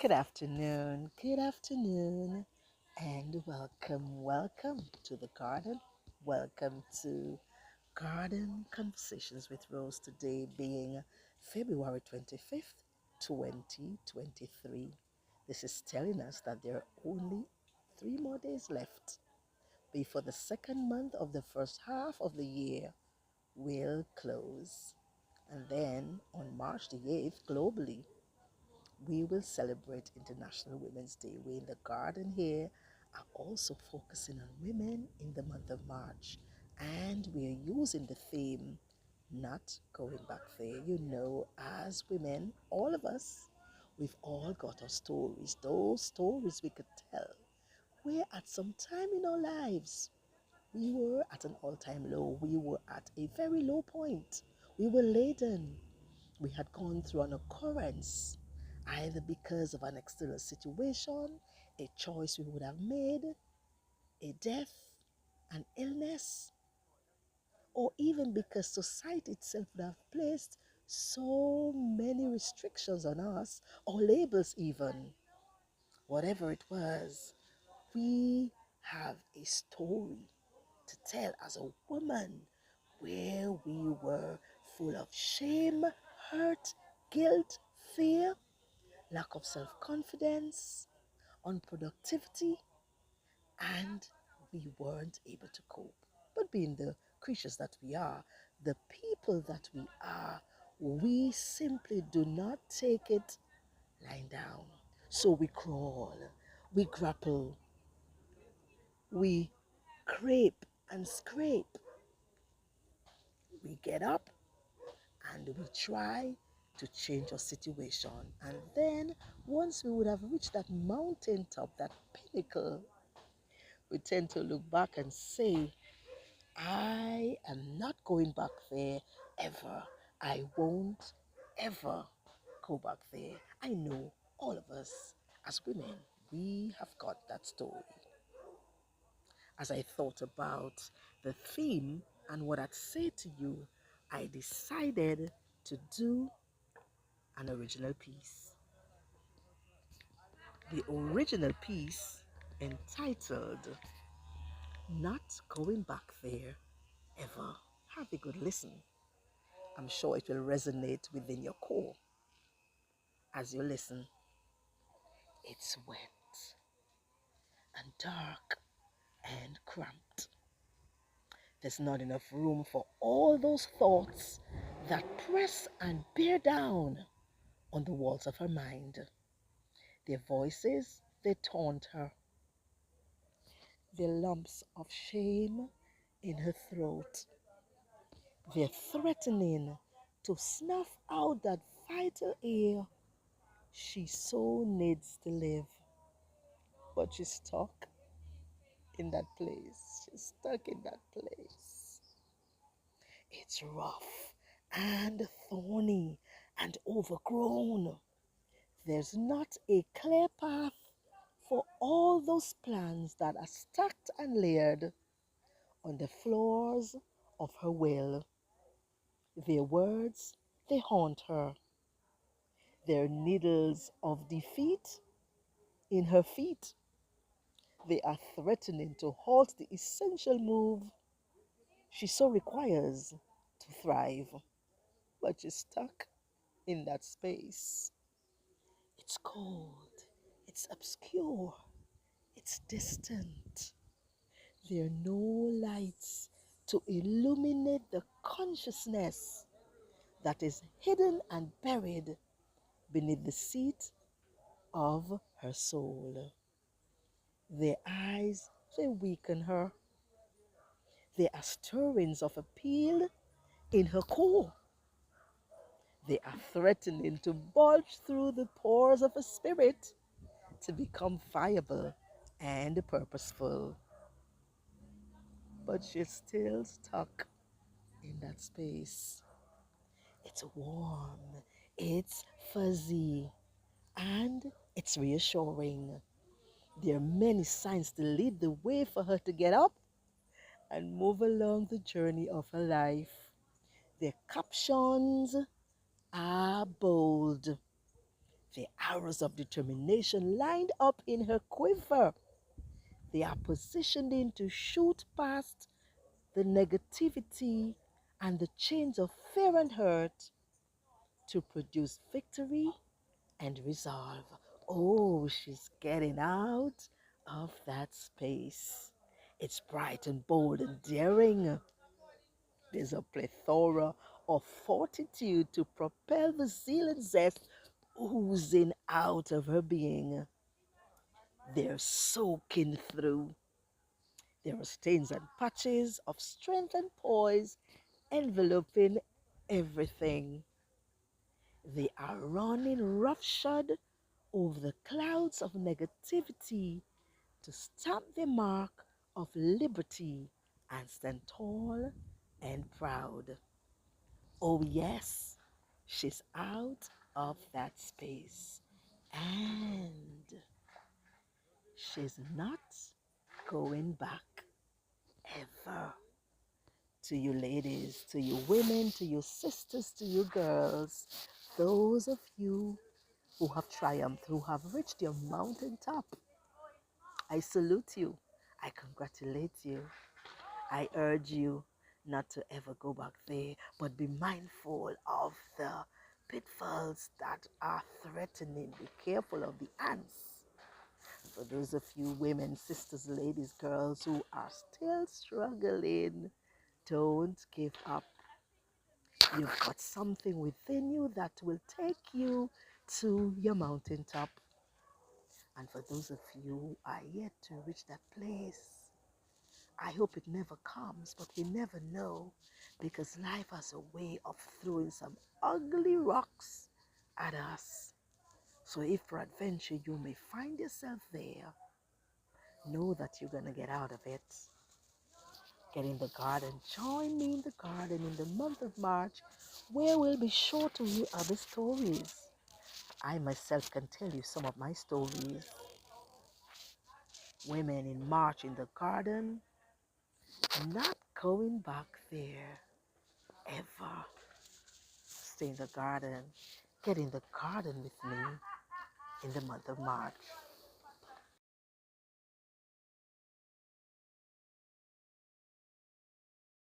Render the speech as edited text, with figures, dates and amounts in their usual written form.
Good afternoon, and welcome to the garden. Welcome to Garden Conversations with Rose, today being February 25th, 2023. This is telling us that there are only 3 more days left before the second month of the first half of the year will close. And then on March the 8th, globally, we will celebrate International Women's Day. We in the garden here are also focusing on women in the month of March. And we are using the theme, not going back there. As women, all of us, we've all got our stories. Those stories we could tell. Where at some time in our lives, we were at an all-time low. We were at a very low point. We were laden. We had gone through an occurrence, either because of an external situation, a choice we would have made, a death, an illness, or even because society itself would have placed so many restrictions on us, or labels even. Whatever it was, we have a story to tell as a woman where we were full of shame, hurt, guilt, fear, lack of self-confidence, unproductivity, and we weren't able to cope. But being the creatures that we are, the people that we are, we simply do not take it lying down. So we crawl, we grapple, we scrape and scrape. We get up and we try to change our situation. And then once we would have reached that mountaintop, that pinnacle, we tend to look back and say, I am not going back there ever. I won't ever go back there. I know all of us as women, we have got that story. As I thought about the theme and what I'd say to you, I decided to do an original piece. The original piece entitled Not Going Back There Ever. Have a good listen. I'm sure it will resonate within your core as you listen. It's wet and dark and cramped. There's not enough room for all those thoughts that press and bear down on the walls of her mind. Their voices, they taunt her. Their lumps of shame in her throat. They're threatening to snuff out that vital air she so needs to live. But she's stuck in that place. She's stuck in that place. It's rough and thorny and overgrown. There's not a clear path for all those plans that are stacked and layered on the floors of her will. Their words, they haunt her. They're needles of defeat in her feet. They are threatening to halt the essential move she so requires to thrive. But she's stuck in that space. It's cold, it's obscure, it's distant. There are no lights to illuminate the consciousness that is hidden and buried beneath the seat of her soul. Their eyes, they weaken her. There are stirrings of appeal in her core. They are threatening to bulge through the pores of her spirit to become viable and purposeful. But she's still stuck in that space. It's warm, it's fuzzy, and it's reassuring. There are many signs to lead the way for her to get up and move along the journey of her life. Their captions are bold. The arrows of determination lined up in her quiver. They are positioned in to shoot past the negativity and the chains of fear and hurt to produce victory and resolve. Oh, she's getting out of that space. It's bright and bold and daring. There's a plethora of fortitude to propel the zeal and zest oozing out of her being. They're soaking through. There are stains and patches of strength and poise enveloping everything. They are running roughshod over the clouds of negativity to stamp their mark of liberty and stand tall and proud. Oh, yes, she's out of that space. And she's not going back ever. To you ladies, to you women, to you sisters, to you girls, those of you who have triumphed, who have reached your mountaintop, I salute you. I congratulate you. I urge you not to ever go back there, but be mindful of the pitfalls that are threatening. Be careful of the ants. For those of you women, sisters, ladies, girls who are still struggling, don't give up. You've got something within you that will take you to your mountaintop. And for those of you who are yet to reach that place, I hope it never comes, but we never know, because life has a way of throwing some ugly rocks at us. So if peradventure you may find yourself there, know that you're going to get out of it. Get in the garden. Join me in the garden in the month of March, where we'll be sure to hear other stories. I myself can tell you some of my stories. Women in March in the garden, not going back there ever. Stay in the garden. Get in the garden with me in the month of March.